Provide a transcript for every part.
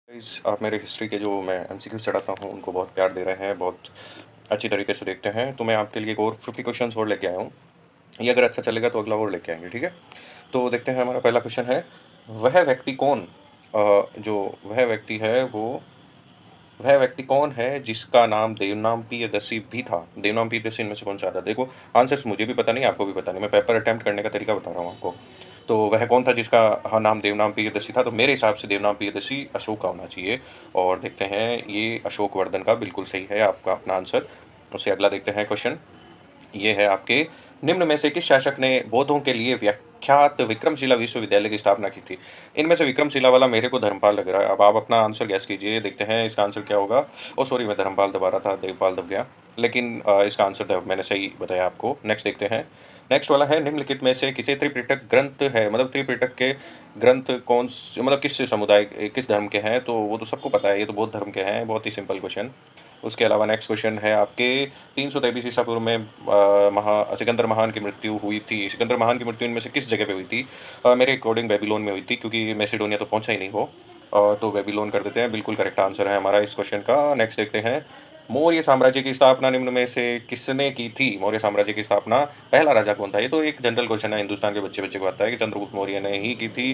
आप मेरे हिस्ट्री के जो मैं एमसीक्यूज़ चढ़ाता हूँ, उनको बहुत प्यार दे रहे हैं, बहुत अच्छी तरीके से देखते हैं, तो मैं आपके लिए एक और 50 क्वेश्चन्स और लेके आया हूँ। ये अगर अच्छा चलेगा तो अगला और लेके आएँगे, ठीक है? तो देखते हैं हमारा पहला क्वेश्चन है, वह व्यक्ति कौन जो वह व्यक्ति है वह व्यक्ति कौन है जिसका नाम देवनाम पियदस्सी भी था? देवनाम पियदस्सी इनमें से कौन-सा था? देखो आंसर्स मुझे भी पता नहीं, आपको भी पता नहीं, मैं पेपर अटेम्प्ट करने का तरीका बता रहा हूँ आपको। तो वह कौन था जिसका नाम देवनाम पियदस्सी था? तो मेरे हिसाब से देवनाम पियदस्सी अशोक का होना चाहिए और देखते हैं ये अशोक वर्धन का बिल्कुल सही है आपका अपना आंसर। उससे अगला देखते हैं क्वेश्चन, ये है आपके निम्न में से किस शासक ने बौद्धों के लिए व्याख्यात विक्रमशिला विश्वविद्यालय की स्थापना की थी? इनमें से विक्रमशिला वाला मेरे को धर्मपाल लग रहा है। अब आप अपना आंसर गैस कीजिए, देखते हैं इसका आंसर क्या होगा। ओह सॉरी, मैं धर्मपाल दबा रहा था, देवपाल दब गया। लेकिन इसका आंसर मैंने सही बताया आपको। नेक्स्ट देखते हैं। नेक्स्ट वाला है, निम्नलिखित में से किसे त्रिपिटक ग्रंथ है, मतलब त्रिपिटक के ग्रंथ मतलब किस समुदाय किस धर्म के हैं? तो वो तो सबको पता है, ये तो बौद्ध धर्म के हैं, बहुत ही सिंपल क्वेश्चन। उसके अलावा नेक्स्ट क्वेश्चन है आपके 323 ईसा पूर्व में सिकंदर महान की मृत्यु हुई थी। सिकंदर महान की मृत्यु इनमें से किस जगह पे हुई थी? मेरे अकॉर्डिंग बेबीलोन में हुई थी, क्योंकि मैसेडोनिया तो पहुंचा ही नहीं वो। तो बेबीलोन कर देते हैं, बिल्कुल करेक्ट आंसर है हमारा इस क्वेश्चन का। नेक्स्ट देखते हैं, मौर्य साम्राज्य की स्थापना निम्न में से किसने की थी? मौर्य साम्राज्य की स्थापना पहला राजा कौन था? ये तो एक जनरल क्वेश्चन है, हिंदुस्तान के बच्चे बच्चे को आता है कि चंद्रगुप्त मौर्य ने ही की थी,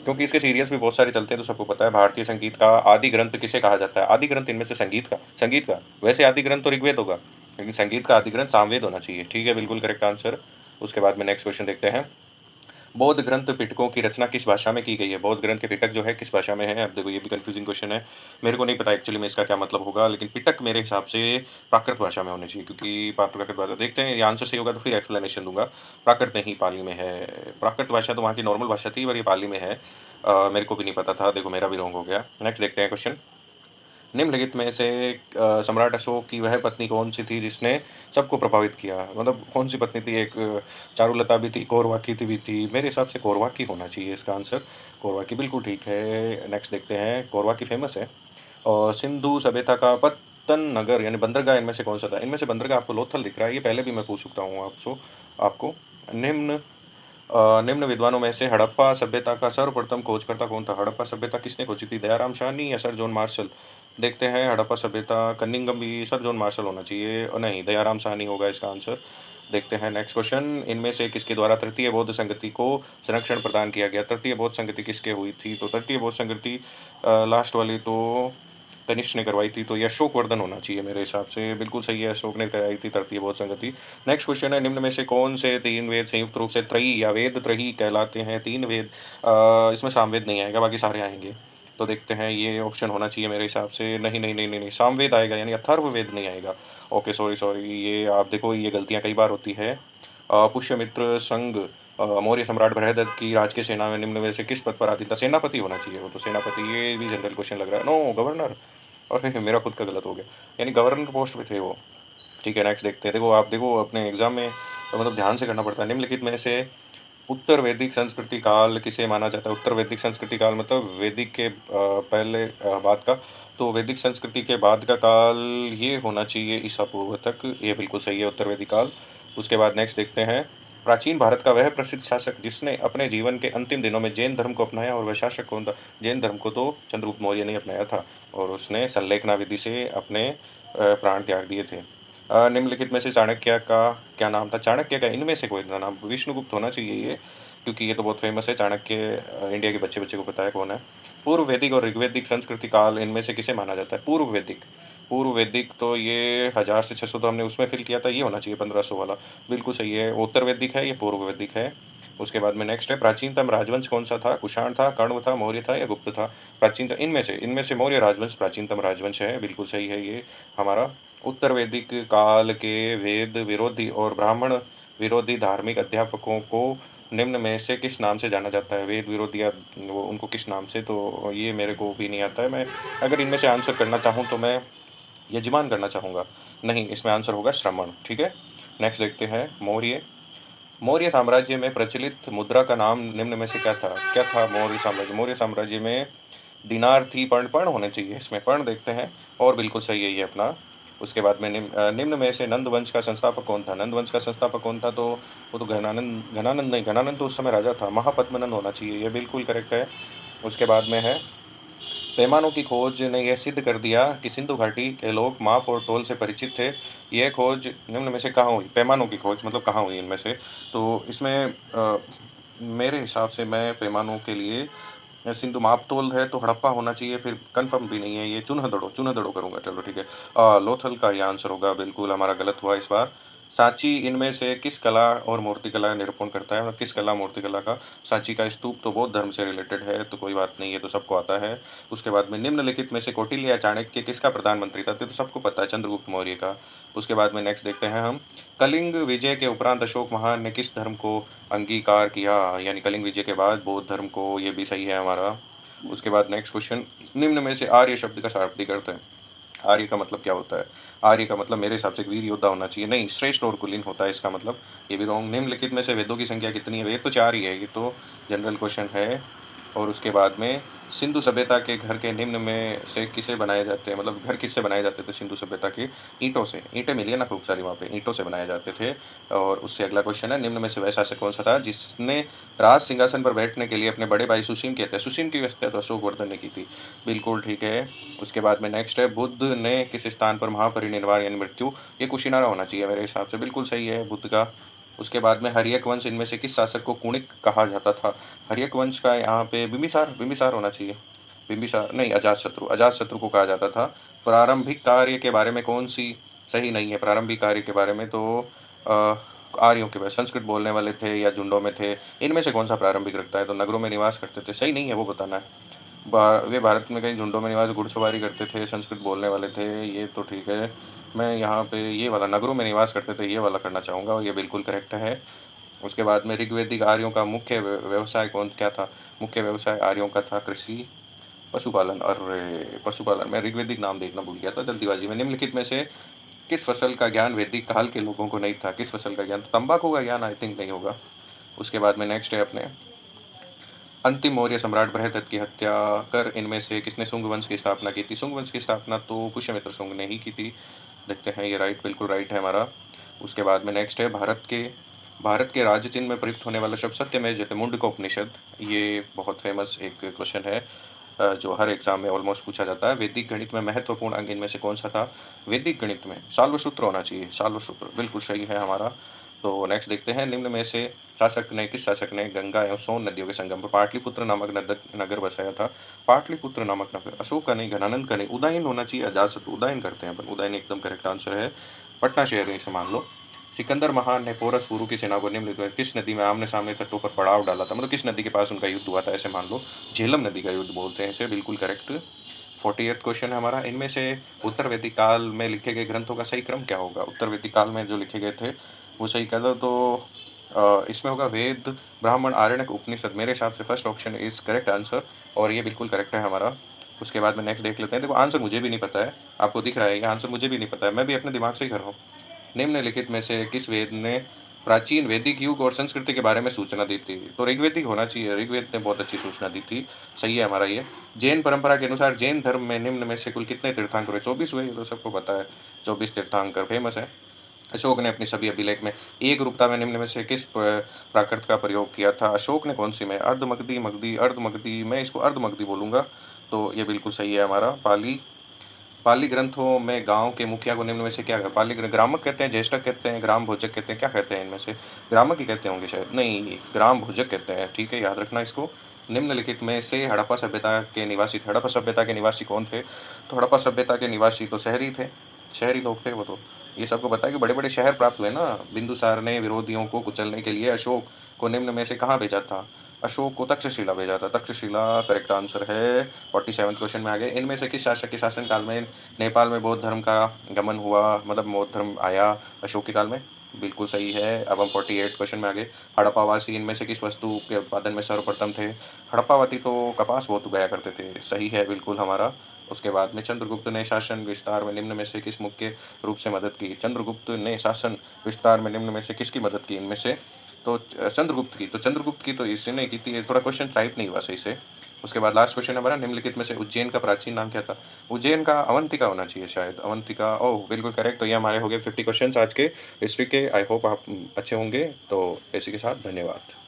क्योंकि इसके सीरियल्स भी बहुत सारे चलते हैं, तो सबको पता है। भारतीय संगीत का आदि ग्रंथ किसे कहा जाता है? आदि ग्रंथ इनमें से संगीत का वैसे आदि ग्रंथ तो ऋग्वेद होगा, लेकिन संगीत का आदि ग्रंथ सामवेद होना चाहिए। ठीक है, बिल्कुल करेक्ट आंसर। उसके बाद में नेक्स्ट क्वेश्चन देखते हैं, बौद्ध ग्रंथ पिटकों की रचना किस भाषा में की गई है? बौद्ध ग्रंथ के पिटक जो है किस भाषा में है? अब देखो ये भी कंफ्यूजिंग क्वेश्चन है, मेरे को नहीं पता एक्चुअली में इसका क्या मतलब होगा, लेकिन पिटक मेरे हिसाब से प्राकृत भाषा में होनी चाहिए, क्योंकि प्राकृत भाषा, देखते हैं ये आंसर सही होगा तो फिर एक्सप्लेनेशन दूंगा। प्राकृत नहीं, पाली में है। प्राकृत भाषा तो वहाँ की नॉर्मल भाषा थी, पर ये पाली में है। मेरे को भी नहीं पता था, देखो मेरा भी रॉन्ग हो गया। नेक्स्ट देखते हैं क्वेश्चन, निम्नलिखित में से सम्राट अशोक की वह पत्नी कौन सी थी जिसने सबको प्रभावित किया? मतलब कौन सी पत्नी थी? एक चारुलता भी थी, कौरवाकी थी भी थी, मेरे हिसाब से कौरवाकी होना चाहिए इसका आंसर। कौरवाकी बिल्कुल ठीक है। नेक्स्ट देखते हैं, कौरवाकी फेमस है। और सिंधु सभ्यता का पत्तन नगर यानी बंदरगाह इनमें से कौन सा था? इनमें से बंदरगाह आपको लोथल दिख रहा है, ये पहले भी मैं पूछ चुका हूँ आपको। निम्न निम्न विद्वानों में से हड़प्पा सभ्यता का सर्वप्रथम खोजकर्ता कौन था? हड़प्पा सभ्यता किसने खोजी थी? दयाराम साहनी या सर जॉन मार्शल? देखते हैं, हड़प्पा सभ्यता कन्निंगम भी सर जॉन मार्शल होना चाहिए, और नहीं, दयाराम साहनी होगा इसका आंसर। देखते हैं नेक्स्ट क्वेश्चन, इनमें से किसके द्वारा तृतीय बौद्ध संगति को संरक्षण प्रदान किया गया? तृतीय बौद्ध संगति किसके हुई थी? तो तृतीय बौद्ध संगति लास्ट वाली तो तनिष्क ने करवाई थी, तो ये अशोक वर्धन होना चाहिए मेरे हिसाब से। बिल्कुल सही है, अशोक ने कराई थी तृतीय बौद्ध संगति। नेक्स्ट क्वेश्चन है, निम्न में से कौन से तीन वेद संयुक्त रूप से त्रयी या वेद त्रयी कहलाते हैं? तीन वेद, इसमें सामवेद नहीं आएगा, बाकी सारे आएंगे। तो देखते हैं, ये ऑप्शन होना चाहिए मेरे हिसाब से। नहीं नहीं नहीं नहीं नहीं, सामवेद आएगा, यानी अथर्ववेद नहीं आएगा। ओके, सॉरी सॉरी, ये आप देखो, ये गलतियां कई बार होती है। पुष्यमित्र संघ मौर्य सम्राट बृहदत्त की राजकीय सेना में निम्न में से किस पद पर आती था? सेनापति होना चाहिए वो तो, सेनापति। ये भी जनरल क्वेश्चन लग रहा है। No, governor. और मेरा खुद का गलत हो गया, यानी गवर्नर पोस्ट पे थे वो। ठीक है, नेक्स्ट देखते हैं। देखो आप देखो अपने एग्जाम में मतलब ध्यान से करना पड़ता है। निम्नलिखित में से उत्तर वैदिक संस्कृति काल किसे माना जाता है? उत्तर वैदिक संस्कृति काल मतलब वैदिक के पहले बाद का, तो वैदिक संस्कृति के बाद का काल ये होना चाहिए ईसा पूर्व तक। ये बिल्कुल सही है, उत्तर वैदिक काल। उसके बाद नेक्स्ट देखते हैं, प्राचीन भारत का वह प्रसिद्ध शासक जिसने अपने जीवन के अंतिम दिनों में जैन धर्म को अपनाया, और वह शासक कौन था? जैन धर्म को तो चंद्रगुप्त मौर्य ने अपनाया था, और उसने संलेखना विधि से अपने प्राण त्याग दिए थे। निम्नलिखित में से चाणक्य का क्या नाम था? चाणक्य का इनमें से कोई नाम, विष्णुगुप्त होना चाहिए ये, क्योंकि ये तो बहुत फेमस है चाणक्य। इंडिया के बच्चे बच्चे को पता है कौन है। पूर्व वैदिक और ऋग्वैदिक संस्कृति काल इनमें से किसे माना जाता है? पूर्व वैदिक तो ये 1000 से 600 तो हमने उसमें फिल किया था, ये होना चाहिए 1500 वाला। बिल्कुल सही है, उत्तर वैदिक है, ये पूर्व वैदिक है। उसके बाद में नेक्स्ट है, प्राचीनतम राजवंश कौन सा था? कुषाण था, कण्व था, मौर्य था या गुप्त था? प्राचीन इनमें से मौर्य राजवंश प्राचीनतम राजवंश है, बिल्कुल सही है ये हमारा। उत्तर वैदिक काल के वेद विरोधी और ब्राह्मण विरोधी धार्मिक अध्यापकों को निम्न में से किस नाम से जाना जाता है? वेद विरोधी या वो उनको किस नाम से? तो ये मेरे को भी नहीं आता है। मैं अगर इनमें से आंसर करना चाहूँ तो मैं यजमान करना चाहूँगा। नहीं, इसमें आंसर होगा श्रमण। ठीक है, नेक्स्ट देखते हैं, मौर्य मौर्य साम्राज्य में प्रचलित मुद्रा का नाम निम्न में से क्या था मौर्य साम्राज्य में दिनार थी, पर्ण होने चाहिए इसमें, पर्ण देखते हैं, और बिल्कुल सही है ये अपना। उसके बाद में निम्न में से नंद वंश का संस्थापक कौन था? नंद वंश का संस्थापक कौन था? तो वो तो घनानंद नहीं, घनानंद तो उस समय राजा था, महापद्मनंद होना चाहिए, ये बिल्कुल करेक्ट है। उसके बाद में है पैमानों की खोज ने यह सिद्ध कर दिया कि सिंधु घाटी के लोग माप और तौल से परिचित थे। यह खोज निम्न में से कहाँ हुई? पैमानों की खोज मतलब कहाँ हुई इनमें से? तो इसमें मेरे हिसाब से मैं पैमानों के लिए सिंधु मापतोल है तो हड़प्पा होना चाहिए, फिर कन्फर्म भी नहीं है, ये चून्हा-दड़ो करूँगा, चलो ठीक है। लोथल का ये आंसर होगा, बिल्कुल हमारा गलत हुआ इस बार। सांची इनमें से किस कला और मूर्तिकला का निरूपण करता है? मतलब किस कला मूर्तिकला का? सांची का स्तूप तो बौद्ध धर्म से रिलेटेड है, तो कोई बात नहीं, ये तो सबको आता है। उसके बाद में निम्नलिखित में से कौटिल्य या चाणक्य किसका प्रधानमंत्री था? ये तो सबको पता है, चंद्रगुप्त मौर्य का। उसके बाद में नेक्स्ट देखते हैं हम, कलिंग विजय के उपरांत अशोक महान ने किस धर्म को अंगीकार किया? यानी कलिंग विजय के बाद बौद्ध धर्म को, ये भी सही है हमारा। उसके बाद नेक्स्ट क्वेश्चन, निम्न में से आर्य शब्द का शाब्दिक अर्थ है? आर्य का मतलब क्या होता है? आर्य का मतलब मेरे हिसाब से वीर योद्धा होना चाहिए, नहीं श्रेष्ठ और कुलीन होता है इसका मतलब, ये भी रॉन्ग। निम्नलिखित में से वेदों की संख्या कितनी है? वेद तो 4 ही है, ये तो जनरल क्वेश्चन है। और उसके बाद में सिंधु सभ्यता के घर के निम्न में से किसे बनाए जाते हैं? मतलब घर किससे बनाए जाते थे सिंधु सभ्यता के? ईंटों से। ईंटें मिली है ना खूब सारी वहाँ पे, ईंटों से बनाए जाते थे। और उससे अगला क्वेश्चन है, निम्न में से वह शासक कौन सा था जिसने राज सिंहासन पर बैठने के लिए अपने बड़े भाई सुसीम के थे? सुसीम की हत्या तो अशोकवर्धन ने की थी, बिल्कुल ठीक है। उसके बाद में नेक्स्ट है, बुद्ध ने किस स्थान पर महापरिनिर्वाण यानी मृत्यु? ये कुशीनरा होना चाहिए मेरे हिसाब से, बिल्कुल सही है बुद्ध का। उसके बाद में हर्यक वंश इनमें से किस शासक को कुणिक कहा जाता था? हर्यक वंश का यहाँ पे बिंबिसार होना चाहिए। बिंबिसार नहीं, अजातशत्रु को कहा जाता था। प्रारंभिक कार्य के बारे में कौन सी सही नहीं है? प्रारंभिक कार्य के बारे में तो अ, आर्यों के पास संस्कृत बोलने वाले थे या झुंडों में थे, इनमें से कौन सा प्रारंभिक रखता है? तो नगरों में निवास करते थे, सही नहीं है वो बताना है। वे भारत में कई झुंडों में निवास, घुड़सवारी करते थे, संस्कृत बोलने वाले थे, ये तो ठीक है। मैं यहाँ पे ये वाला नगरों में निवास करते थे, ये वाला करना चाहूँगा और ये बिल्कुल करेक्ट है। उसके बाद में ऋग्वैदिक आर्यों का मुख्य व्यवसाय कौन क्या था? मुख्य व्यवसाय आर्यों का था कृषि, पशुपालन। अरे पशुपालन, मैं ऋग्वैदिक नाम देखना भूल गया था जल्दीबाजी में। निम्नलिखित में से किस फसल का ज्ञान वैदिक काल के लोगों को नहीं था? किस फसल का ज्ञान? तो तंबाकू का ज्ञान आई थिंक नहीं होगा। उसके बाद में नेक्स्ट है अपने, अंतिम मौर्य सम्राट बृहदत्त की हत्या कर इनमें से किसने शुंग वंश की स्थापना की थी? शुंग वंश की स्थापना तो पुष्यमित्र शुंग ने ही की थी। देखते हैं, ये राइट, बिल्कुल राइट है हमारा। उसके बाद में नेक्स्ट है, भारत के राज्य चिन्ह में प्रयुक्त होने वाला शब्द सत्यमेव जयते मुंडकोपनिषद, ये बहुत फेमस एक क्वेश्चन है, जो हर एग्जाम में ऑलमोस्ट पूछा जाता है। वैदिक गणित में महत्वपूर्ण अंग इनमें से कौन सा था? वैदिक गणित में साल्वसूत्र होना चाहिए, साल्वसूत्र बिल्कुल सही है हमारा। तो नेक्स्ट देखते हैं, निम्न में से किस शासक ने गंगा एवं सोन नदियों के संगम पर पाटलिपुत्र नामक नगर बसाया था? पाटलिपुत्र नामक नगर, अशोक का नहीं, घनानंद का नहीं, उदयन होना चाहिए, अजातशत्रु, उदयन करते हैं अपन, उदयन एकदम करेक्ट आंसर है। पटना शहर इसे मान लो। सिकंदर महान ने पोरस कुरु की सेना को निम्नलिखित में किस नदी में आमने सामने तटों पर पड़ाव डाला था? मतलब किस नदी के पास उनका युद्ध हुआ था, ऐसे मान लो। झेलम नदी का युद्ध बोलते हैं इसे, बिल्कुल करेक्ट। 48th क्वेश्चन है हमारा, इनमें से उत्तर वैदिक काल में लिखे गए ग्रंथों का सही क्रम क्या होगा? उत्तर वैदिक काल में जो लिखे गए थे वो सही कह दो तो इसमें होगा वेद, ब्राह्मण, आरण्यक, उपनिषद। मेरे हिसाब से first option is correct answer और ये बिल्कुल करेक्ट है हमारा। उसके बाद में नेक्स्ट देख लेते हैं। देखो आंसर मुझे भी नहीं पता है, आपको दिख रहा है ये आंसर मुझे भी नहीं पता है, मैं भी अपने दिमाग से ही कर रहा हूँ। निम्नलिखित में से किस वेद ने प्राचीन वैदिक युग और संस्कृति के बारे में सूचना दी थी? तो ऋग्वेदिक होना चाहिए, ऋग्वेद ने बहुत अच्छी सूचना दी थी, सही है हमारा ये। जैन परंपरा के अनुसार जैन धर्म में निम्न में से कुल कितने तीर्थंकर हुए? 24 हुए, ये तो सबको पता है, 24 तीर्थंकर फेमस है। अशोक ने अपनी सभी अभिलेख में एक रूपता में निम्न में से किस प्राकृत का प्रयोग किया था? अशोक ने कौन सी में? अर्धमगधी, मगधी, अर्धमगधी, मैं इसको अर्धमगधी बोलूंगा, तो ये बिल्कुल सही है हमारा। पाली ग्रंथों में गांव के मुखिया को निम्न में से क्या है? ग्रामक कहते हैं, ज्येष्ठक कहते हैं, ग्राम भोजक कहते हैं, क्या कहते हैं इनमें से? ग्रामक ही कहते होंगे शायद, नहीं ग्राम भोजक कहते हैं, ठीक है याद रखना इसको। निम्नलिखित में से हड़प्पा सभ्यता के निवासी थे? हड़प्पा सभ्यता के निवासी कौन थे? तो हड़प्पा सभ्यता के निवासी तो शहरी थे, शहरी लोग थे वो तो। ये सबको पता है कि बड़े बड़े शहर प्राप्त हुए ना। बिंदुसार ने विरोधियों को कुचलने के लिए अशोक को निम्न में से कहाँ भेजा था? अशोक को तक्षशिला भेजा था, तक्षशिला करेक्ट आंसर है। 47 क्वेश्चन में आ गए, इनमें से किस शासक के शासनकाल में नेपाल में बौद्ध धर्म का गमन हुआ, मतलब बौद्ध धर्म आया अशोक के काल में? बिल्कुल सही है। अब हम 48 क्वेश्चन में आ गए, हड़प्पावासी इनमें से किस वस्तु के उत्पादन में सर्वप्रथम थे? हड़प्पावासी तो कपास बहुत उगाया करते थे, सही है बिल्कुल हमारा। उसके बाद में चंद्रगुप्त ने शासन विस्तार में निम्न में से किस मुख्य रूप से मदद की? चंद्रगुप्त ने शासन विस्तार में निम्न में से किसकी मदद की इनमें से? तो चंद्रगुप्त की तो इसने की थी, थोड़ा क्वेश्चन टाइप नहीं हुआ सही से। उसके बाद लास्ट क्वेश्चन हमारा, निम्नलिखित में से उज्जैन का प्राचीन नाम क्या था? उज्जैन का अवंतिका होना चाहिए शायद, अवंतिका, ओह बिल्कुल करेक्ट। तो ये हमारे हो गए 50 क्वेश्चन आज के हिस्ट्री के। आई होप आप अच्छे होंगे, तो इसी के साथ धन्यवाद।